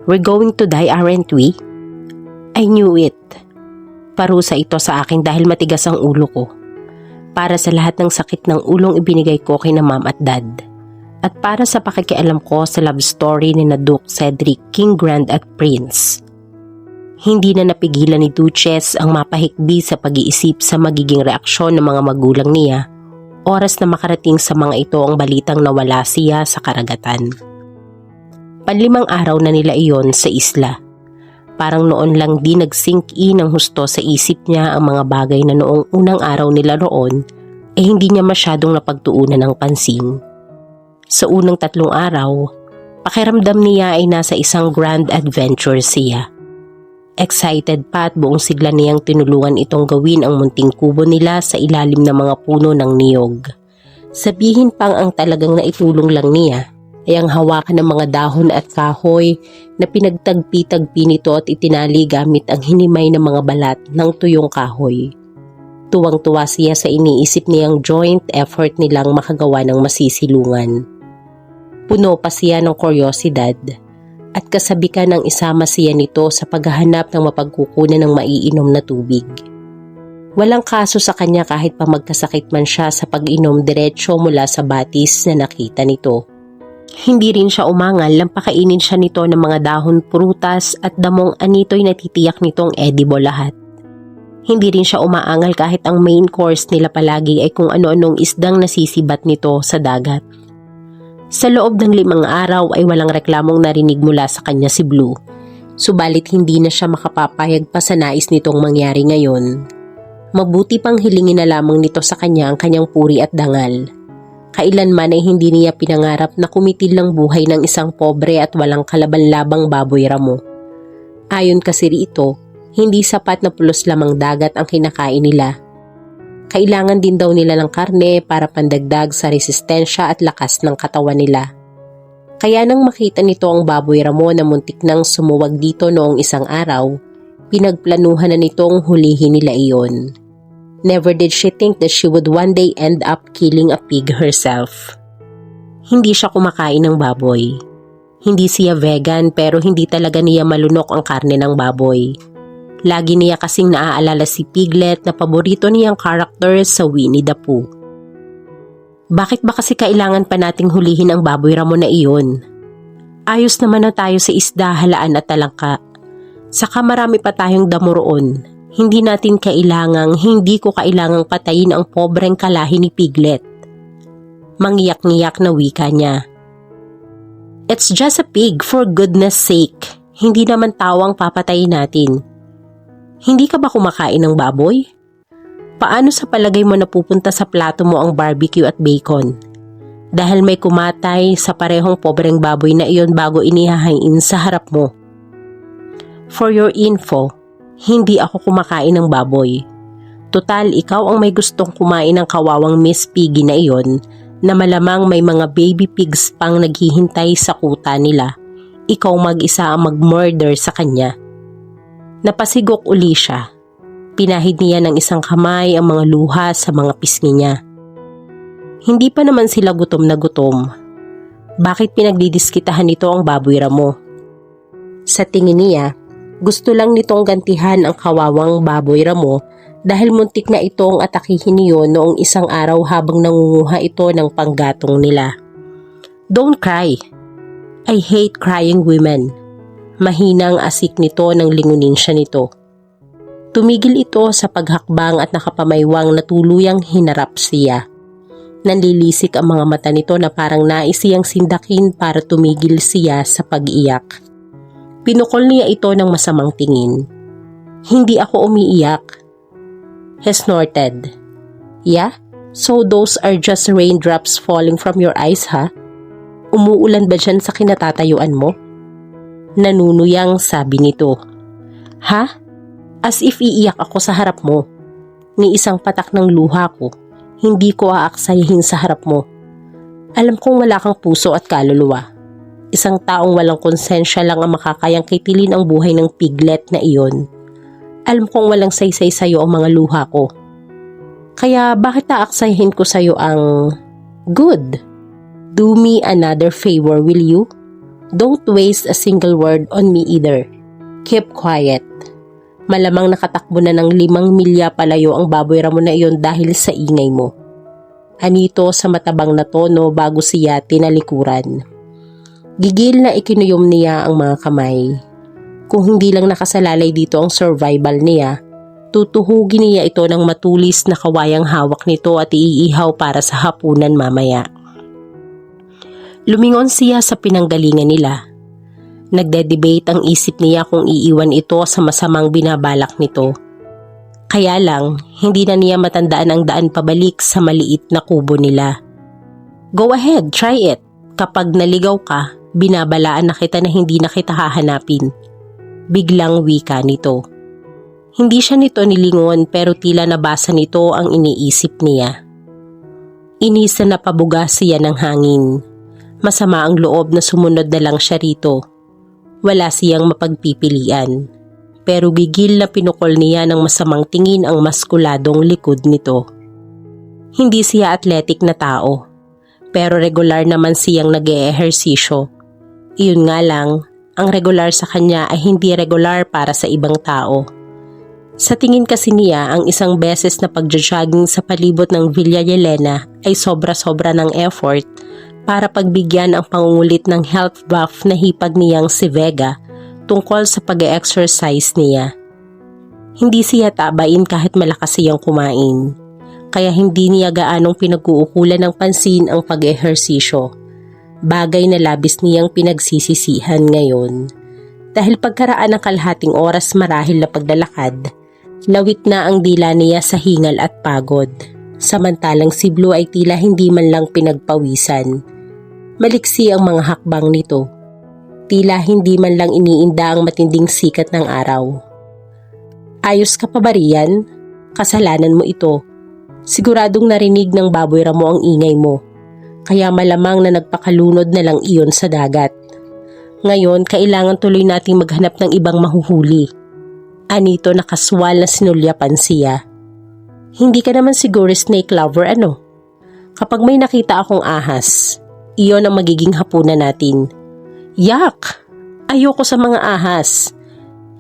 We're going to die, aren't we? I knew it. Parusa ito sa akin dahil matigas ang ulo ko. Para sa lahat ng sakit ng ulong ibinigay ko kay na mom at dad. At para sa pakikialam ko sa love story ni na Duke Cedric, King Grand at Prince. Hindi na napigilan ni Duchess ang mapahikbi sa pag-iisip sa magiging reaksyon ng mga magulang niya oras na makarating sa mga ito ang balitang nawala siya sa karagatan. Panlimang araw na nila iyon sa isla. Parang noon lang din nag-sink in ng husto sa isip niya ang mga bagay na noong unang araw nila roon hindi niya masyadong napagtuunan ng pansin. Sa unang 3 araw, pakiramdam niya ay nasa isang grand adventure siya. Excited pa at buong sigla niyang tinulungan itong gawin ang munting kubo nila sa ilalim ng mga puno ng niyog. Sabihin pang ang talagang naitulong lang niya ay ang hawakan ng mga dahon at kahoy na pinagtagpi-tagpi nito at itinali gamit ang hinimay ng mga balat ng tuyong kahoy. Tuwang-tuwa siya sa iniisip niyang joint effort nilang makagawa ng masisilungan. Puno pa siya ng kuryosidad at kasabikan ng isama siya nito sa paghahanap ng mapagkukunan ng maiinom na tubig. Walang kaso sa kanya kahit pa magkasakit man siya sa pag-inom diretso mula sa batis na nakita nito. Hindi rin siya umangal nang pakainin siya nito ng mga dahon prutas at damong anito'y natitiyak nitong edible lahat. Hindi rin siya umaangal kahit ang main course nila palagi ay kung ano-anong isdang nasisibat nito sa dagat. Sa loob ng 5 araw ay walang reklamong narinig mula sa kanya si Blue. Subalit hindi na siya makapapayag pa sa nais nitong mangyari ngayon. Mabuti pang hilingin na lamang nito sa kanya ang kanyang puri at dangal. Kailanman ay hindi niya pinangarap na kumitil ng buhay ng isang pobre at walang kalaban-labang baboy ramo. Ayon kasi rito, hindi sapat na pulos lamang dagat ang kinakain nila. Kailangan din daw nila ng karne para pandagdag sa resistensya at lakas ng katawan nila. Kaya nang makita nito ang baboy ramo na muntik nang sumuwag dito noong isang araw, pinagplanuhan na nitong hulihin nila iyon. Never did she think that she would one day end up killing a pig herself. Hindi siya kumakain ng baboy. Hindi siya vegan pero hindi talaga niya malunok ang karne ng baboy. Lagi niya kasing naaalala si Piglet na paborito niyang character sa Winnie the Pooh. Bakit ba kasi kailangan pa nating hulihin ang baboy ramo na iyon? Ayos naman na tayo sa isda, halaan at talangka. Saka marami pa tayong damo roon. Hindi ko kailangang patayin ang pobreng kalahi ni Piglet. Mangiyak-ngiyak na wika niya. It's just a pig, for goodness sake. Hindi naman tao ang papatayin natin. Hindi ka ba kumakain ng baboy? Paano sa palagay mo napupunta sa plato mo ang barbecue at bacon? Dahil may kumatay sa parehong pobreng baboy na iyon bago inihahain sa harap mo. For your info, hindi ako kumakain ng baboy. Total, ikaw ang may gustong kumain ng kawawang Miss Piggy na iyon na malamang may mga baby pigs pang naghihintay sa kuta nila. Ikaw mag-isa ang mag-murder sa kanya. Napasigok uli siya. Pinahid niya ng isang kamay ang mga luha sa mga pisngi niya. Hindi pa naman sila gutom na gutom. Bakit pinagdidiskitahan nito ang baboy ramo? Sa tingin niya, gusto lang nitong gantihan ang kawawang baboy ramo dahil muntik na itong atakihin niyo noong isang araw habang nangunguha ito ng panggatong nila. Don't cry. I hate crying women. Mahinang asik nito nang lingunin siya nito. Tumigil ito sa paghakbang at nakapamaywang na tuluyang hinarap siya. Nanlilisik ang mga mata nito na parang nais siyang sindakin para tumigil siya sa pag-iyak. Pinukol niya ito ng masamang tingin. Hindi ako umiiyak. He snorted. Yeah? So those are just raindrops falling from your eyes, ha? Umuulan ba dyan sa kinatatayuan mo? Nanunuyang sabi nito. Ha? As if iiyak ako sa harap mo. Ni isang patak ng luha ko, hindi ko aaksayahin sa harap mo. Alam kong wala kang puso at kaluluwa. Isang taong walang konsensya lang ang makakayang kitilin ang buhay ng Piglet na iyon. Alam kong walang saysay sa'yo ang mga luha ko. Kaya bakit aaksayahin ko sa'yo ang good? Do me another favor, will you? Don't waste a single word on me either. Keep quiet. Malamang nakatakbo na ng 5 milya palayo ang baboy ramo na iyon dahil sa ingay mo. Anito sa matabang na tono bago siya tinalikuran. Gigil na ikinuyom niya ang mga kamay. Kung hindi lang nakasalalay dito ang survival niya, tutuhugin niya ito ng matulis na kawayang hawak nito at iihaw para sa hapunan mamaya. Lumingon siya sa pinanggalingan nila. Nagde-debate ang isip niya kung iiwan ito sa masamang binabalak nito. Kaya lang, hindi na niya matandaan ang daan pabalik sa maliit na kubo nila. Go ahead, try it. Kapag naligaw ka, binabalaan na kita na hindi na kita hahanapin. Biglang wika nito. Hindi siya nito nilingon pero tila nabasa nito ang iniisip niya. Inisa na pabuga siya ng hangin. Masama ang loob na sumunod na lang siya rito. Wala siyang mapagpipilian. Pero gigil na pinukol niya ng masamang tingin ang maskuladong likod nito. Hindi siya athletic na tao. Pero regular naman siyang nag-eehersisyo. Iyon nga lang, ang regular sa kanya ay hindi regular para sa ibang tao. Sa tingin kasi niya, ang isang beses na pagja-jogging sa palibot ng Villa Elena ay sobra-sobra ng effort para pagbigyan ang pangungulit ng health buff na hipag niyang si Vega tungkol sa pag-exercise niya. Hindi siya tabain kahit malakas siyang kumain, kaya hindi niya gaanong pinag-uukulan ng pansin ang pag-ehersisyo. Bagay na labis niyang pinagsisisihan ngayon. Dahil pagkaraan ng kalahating oras marahil na paglalakad, lawit na ang dila niya sa hingal at pagod. Samantalang si Blue ay tila hindi man lang pinagpawisan. Maliksi ang mga hakbang nito. Tila hindi man lang iniinda ang matinding sikat ng araw. Ayos ka pa ba riyan? Kasalanan mo ito. Siguradong narinig ng baboy ramo ang ingay mo. Kaya malamang na nagpakalunod na lang iyon sa dagat. Ngayon, kailangan tuloy nating maghanap ng ibang mahuhuli. Anito na kaswal na sinulyapan siya. Hindi ka naman siguro snake lover ano? Kapag may nakita akong ahas, iyon ang magiging hapunan natin. Yak! Ayoko sa mga ahas.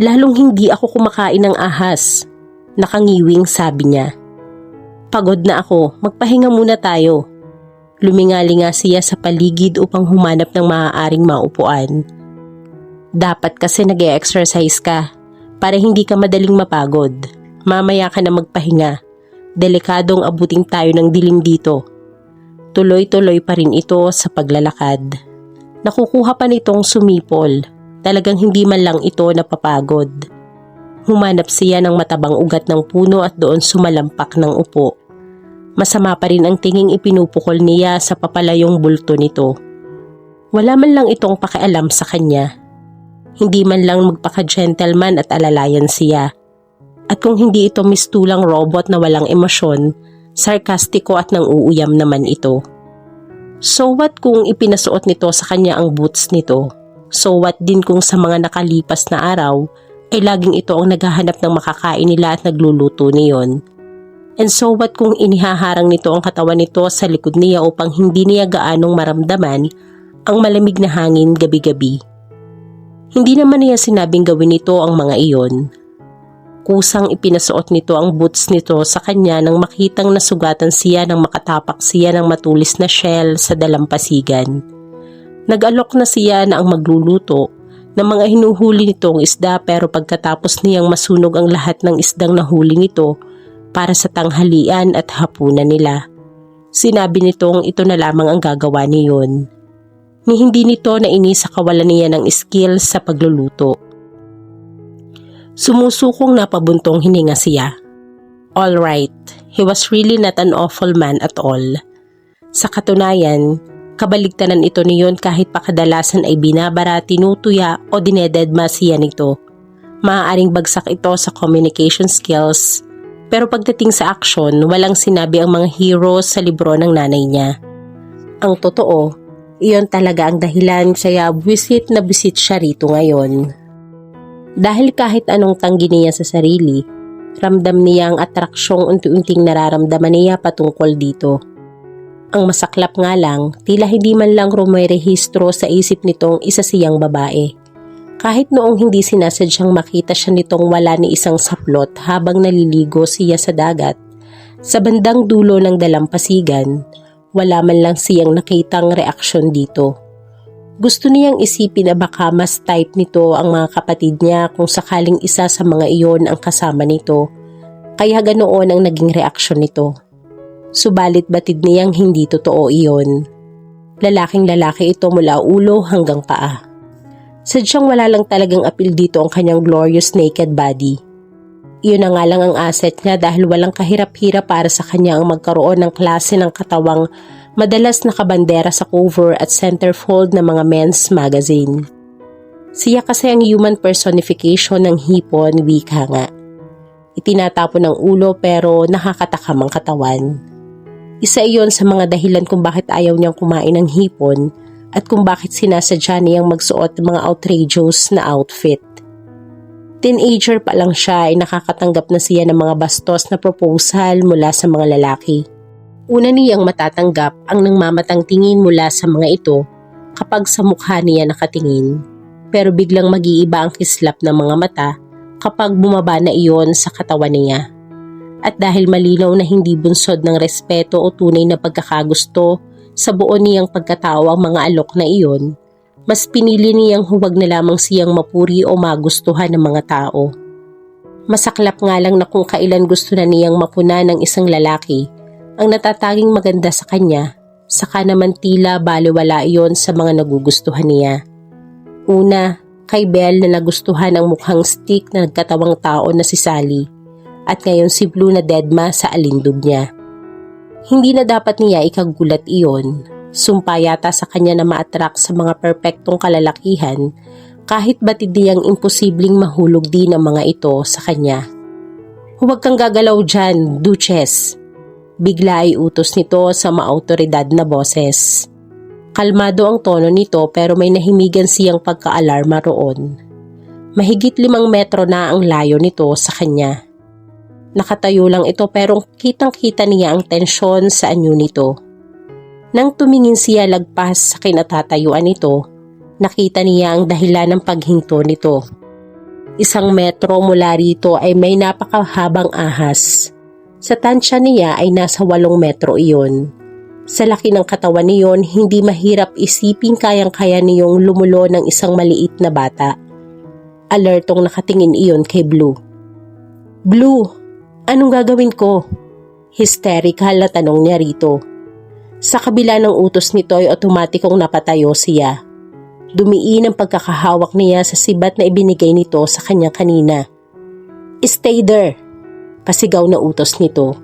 Lalong hindi ako kumakain ng ahas. Nakangiwing sabi niya. Pagod na ako, magpahinga muna tayo. Lumingali nga siya sa paligid upang humanap ng maaaring maupuan. Dapat kasi nag-e-exercise ka para hindi ka madaling mapagod. Mamaya ka na magpahinga. Delikadong abuting tayo ng dilim dito. Tuloy-tuloy pa rin ito sa paglalakad. Nakukuha pa nitong sumipol. Talagang hindi man lang ito napapagod. Humanap siya ng matabang ugat ng puno at doon sumalampak ng upo. Masama pa rin ang tinging ipinupukol niya sa papalayong bulto nito. Wala man lang itong pakialam sa kanya. Hindi man lang magpaka-gentleman at alalayan siya. At kung hindi ito mistulang robot na walang emosyon, sarkastiko at nang-uuyam naman ito. So what kung ipinasuot nito sa kanya ang boots nito? So what din kung sa mga nakalipas na araw ay laging ito ang naghahanap ng makakain nila at nagluluto niyon? And so what kung inihaharang nito ang katawan nito sa likod niya upang hindi niya gaanong maramdaman ang malamig na hangin gabi-gabi? Hindi naman niya sinabing gawin nito ang mga iyon. Kusang ipinasuot nito ang boots nito sa kanya nang makitang nasugatan siya nang makatapak siya ng matulis na shell sa dalampasigan. Nag-alok na siya na ang magluluto ng mga hinuhuli nitong isda pero pagkatapos niyang masunog ang lahat ng isdang nahuli nito para sa tanghalian at hapunan nila. Sinabi nitong ito na lamang ang gagawa niyon. Ni hindi nito nainis sa kawalan niya ng skill sa pagluluto. Sumusukong napabuntong hininga siya. All right, he was really not an awful man at all. Sa katunayan, kabaligtaran ito niyon kahit pa kadalasan ay binabara, tinutuya o dinededma siya nito. Maaaring bagsak ito sa communication skills, pero pagdating sa aksyon, walang sinabi ang mga heroes sa libro ng nanay niya. Ang totoo, iyon talaga ang dahilan kaya buwisit na buwisit siya rito ngayon. Dahil kahit anong tanggi niya sa sarili, ramdam niya ang atraksyong unti-unting nararamdaman niya patungkol dito. Ang masaklap nga lang, tila hindi man lang rumerehistro sa isip nitong isa siyang babae. Kahit noong hindi sinasadyang makita siya nitong wala ni isang saplot habang naliligo siya sa dagat, sa bandang dulo ng dalampasigan, wala man lang siyang nakitang reaksyon dito. Gusto niyang isipin na baka mas type nito ang mga kapatid niya kung sakaling isa sa mga iyon ang kasama nito, kaya ganoon ang naging reaksyon nito. Subalit batid niyang hindi totoo iyon. Lalaking lalaki ito mula ulo hanggang paa. Sadyang wala lang talagang appeal dito ang kanyang glorious naked body. Iyon na nga lang ang asset niya dahil walang kahirap-hirap para sa kanya ang magkaroon ng klase ng katawang madalas nakabandera sa cover at centerfold ng mga men's magazine. Siya kasi ang human personification ng hipon, wika nga. Itinatapon ng ulo pero nakakatakam ang katawan. Isa iyon sa mga dahilan kung bakit ayaw niyang kumain ng hipon at kung bakit sinasadya niyang magsuot ng mga outrageous na outfit. Teenager pa lang siya ay nakakatanggap na siya ng mga bastos na proposal mula sa mga lalaki. Una niyang matatanggap ang nangmamatang tingin mula sa mga ito kapag sa mukha niya nakatingin, pero biglang mag-iiba ang kislap ng mga mata kapag bumaba na iyon sa katawan niya. At dahil malinaw na hindi bunsod ng respeto o tunay na pagkakagusto sa buo niyang pagkatao ang mga alok na iyon, mas pinili niyang huwag na lamang siyang mapuri o magustuhan ng mga tao. Masaklap nga lang na kung kailan gusto na niyang mapuna ng isang lalaki ang natataging maganda sa kanya, saka naman tila baliwala iyon sa mga nagugustuhan niya. Una, kay Belle na nagustuhan ang mukhang stick na nagkatawang tao na si Sally, at ngayon si Blue na deadma sa alindog niya. Hindi na dapat niya ikagulat iyon. Sumpa yata sa kanya na ma-attract sa mga perpektong kalalakihan kahit batid niyang imposibleng mahulog din ang mga ito sa kanya. Huwag kang gagalaw dyan, Duchess. Bigla ay utos nito sa maautoridad na boses. Kalmado ang tono nito pero may nahimigan siyang pagka-alarma roon. Mahigit 5 metro na ang layo nito sa kanya. Nakatayo lang ito pero kitang-kita niya ang tensyon sa anyo nito. Nang tumingin siya lagpas sa kinatatayuan nito, nakita niya ang dahilan ng paghinto nito. 1 metro mula rito ay may napakahabang ahas. Sa tansya niya ay nasa 8 metro iyon. Sa laki ng katawan niyon, hindi mahirap isiping kayang-kaya niyong lumulo ng isang maliit na bata. Alertong nakatingin iyon kay Blue. Blue! Anong gagawin ko? Hysterical na tanong niya rito. Sa kabila ng utos nito ay otomatikong napatayo siya. Dumiin ang pagkakahawak niya sa sibat na ibinigay nito sa kanya kanina. Stay there! Pasigaw na utos nito.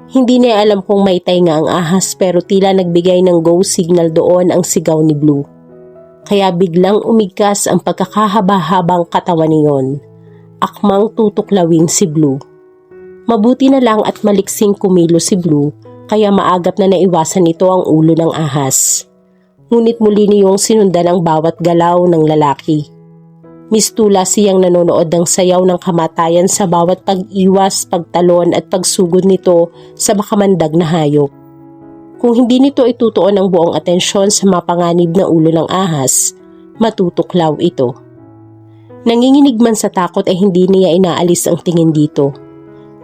Hindi niya alam kung may tainga ang ahas pero tila nagbigay ng go signal doon ang sigaw ni Blue. Kaya biglang umigkas ang pagkakahaba-habang katawan niyon. Akmang tutuklawin si Blue. Mabuti na lang at maliksing kumilo si Blue kaya maagap na naiwasan nito ang ulo ng ahas. Ngunit muli niyong sinundan ang bawat galaw ng lalaki. Mistula siyang nanonood ng sayaw ng kamatayan sa bawat pag-iwas, pagtalon at pagsugod nito sa makamandag na hayop. Kung hindi nito itutuon ang buong atensyon sa mapanganib na ulo ng ahas, matutuklaw ito. Nanginginig man sa takot ay hindi niya inaalis ang tingin dito.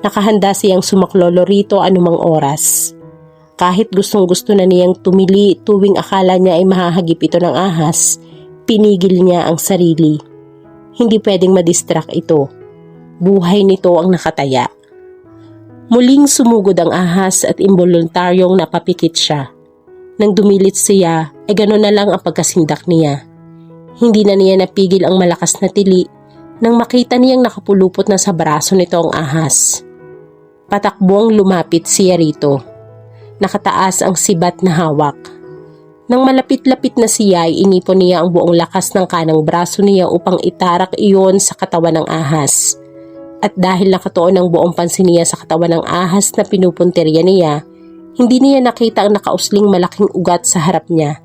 Nakahanda siyang sumaklolo rito anumang oras. Kahit gustong-gusto na niyang tumili tuwing akala niya ay mahahagip ito ng ahas, pinigil niya ang sarili. Hindi pwedeng madistract ito. Buhay nito ang nakataya. Muling sumugod ang ahas at imboluntaryong napapikit siya. Nang dumilit siya, ay gano'n na lang ang pagkasindak niya. Hindi na niya napigil ang malakas na tili nang makita niyang nakapulupot na sa braso nito ang ahas. Patakbong lumapit siya rito. Nakataas ang sibat na hawak. Nang malapit-lapit na siya ay inipon niya ang buong lakas ng kanang braso niya upang itarak iyon sa katawan ng ahas. At dahil nakatuon ang buong pansin niya sa katawan ng ahas na pinupuntirya niya, hindi niya nakita ang nakausling malaking ugat sa harap niya.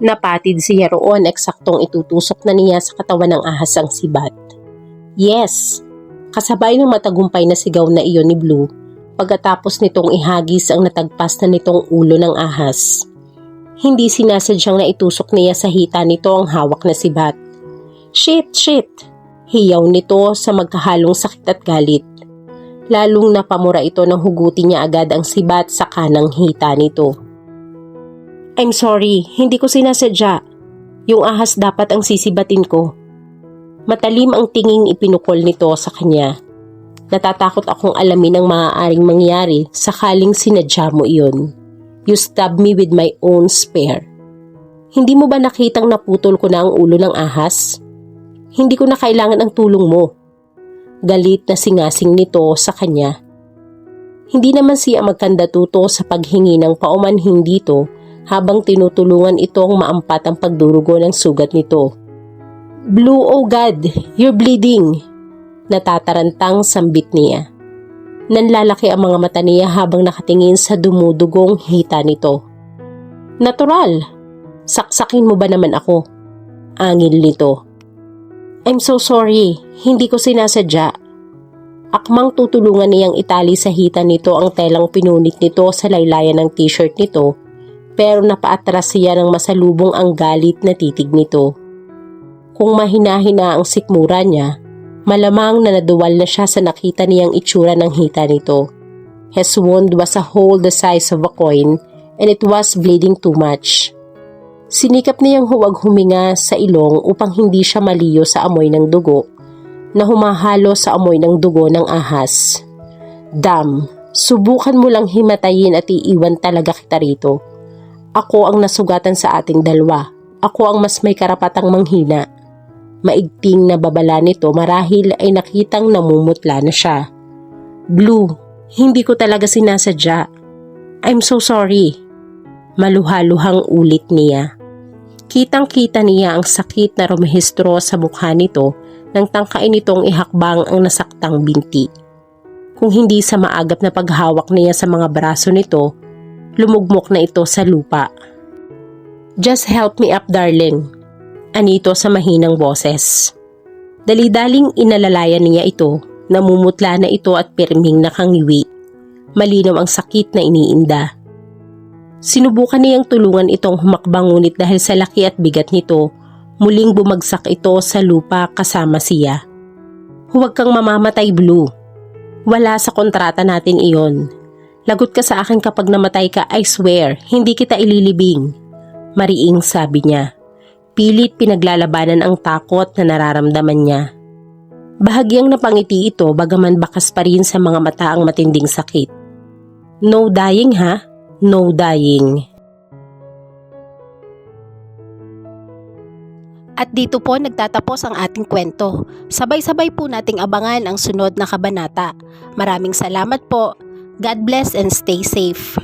Napatid siya roon eksaktong itutusok na niya sa katawan ng ahas ang sibat. Yes! Kasabay ng matagumpay na sigaw na iyon ni Blue, pagkatapos nitong ihagis ang natagpas na nitong ulo ng ahas. Hindi sinasadyang naitusok niya sa hita nito ang hawak na sibat. Shit! Hiyaw nito sa magkahalong sakit at galit. Lalong napamura ito nang hugutin niya agad ang sibat sa kanang hita nito. I'm sorry, hindi ko sinasadya. Yung ahas dapat ang sisibatin ko. Matalim ang tinging ipinukol nito sa kanya. Natatakot akong alamin ang maaaring mangyari sakaling sinadya mo iyon. You stabbed me with my own spear. Hindi mo ba nakitang naputol ko na ang ulo ng ahas? Hindi ko na kailangan ang tulong mo. Galit na singasing nito sa kanya. Hindi naman siya magkandatuto sa paghingi ng paumanhin dito habang tinutulungan itong maampat ang pagdurugo ng sugat nito. Blue, oh God, you're bleeding! Natatarantang sambit niya. Nanlalaki ang mga mata niya habang nakatingin sa dumudugong hita nito. Natural! Saksakin mo ba naman ako? Angil nito. I'm so sorry, hindi ko sinasadya. Akmang tutulungan niyang itali sa hita nito ang telang pinunit nito sa laylayan ng t-shirt nito, pero napaatras siya ng masalubong ang galit na titig nito. Kung mahina-hina ang sikmura niya, malamang na naduwal na siya sa nakita niyang itsura ng hita nito. His wound was a hole the size of a coin and it was bleeding too much. Sinikap niyang huwag huminga sa ilong upang hindi siya maliyo sa amoy ng dugo na humahalo sa amoy ng dugo ng ahas. Damn, subukan mo lang himatayin at iiwan talaga kita rito. Ako ang nasugatan sa ating dalawa. Ako ang mas may karapatang manghina. Maigting na babala nito marahil ay nakitang namumutla na siya. Blue, hindi ko talaga sinasadya. I'm so sorry. Maluhaluhang ulit niya. Kitang-kita niya ang sakit na rumehistro sa mukha nito nang tangkain nitong ihakbang ang nasaktang binti. Kung hindi sa maagap na paghawak niya sa mga braso nito, lumugmok na ito sa lupa. Just help me up, darling. Anito sa mahinang boses. Dali-daling inalalayan niya ito, namumutla na ito at pirming nakangiwi. Malinaw ang sakit na iniinda. Sinubukan niyang tulungan itong humakbang ngunit dahil sa laki at bigat nito, muling bumagsak ito sa lupa kasama siya. Huwag kang mamamatay, Blue. Wala sa kontrata natin iyon. Lagot ka sa akin kapag namatay ka, I swear, hindi kita ililibing. Mariing sabi niya. Pilit pinaglalabanan ang takot na nararamdaman niya. Bahagyang napangiti ito bagaman bakas pa rin sa mga mata ang matinding sakit. No dying ha? No dying. At dito po nagtatapos ang ating kwento. Sabay-sabay po nating abangan ang sunod na kabanata. Maraming salamat po. God bless and stay safe.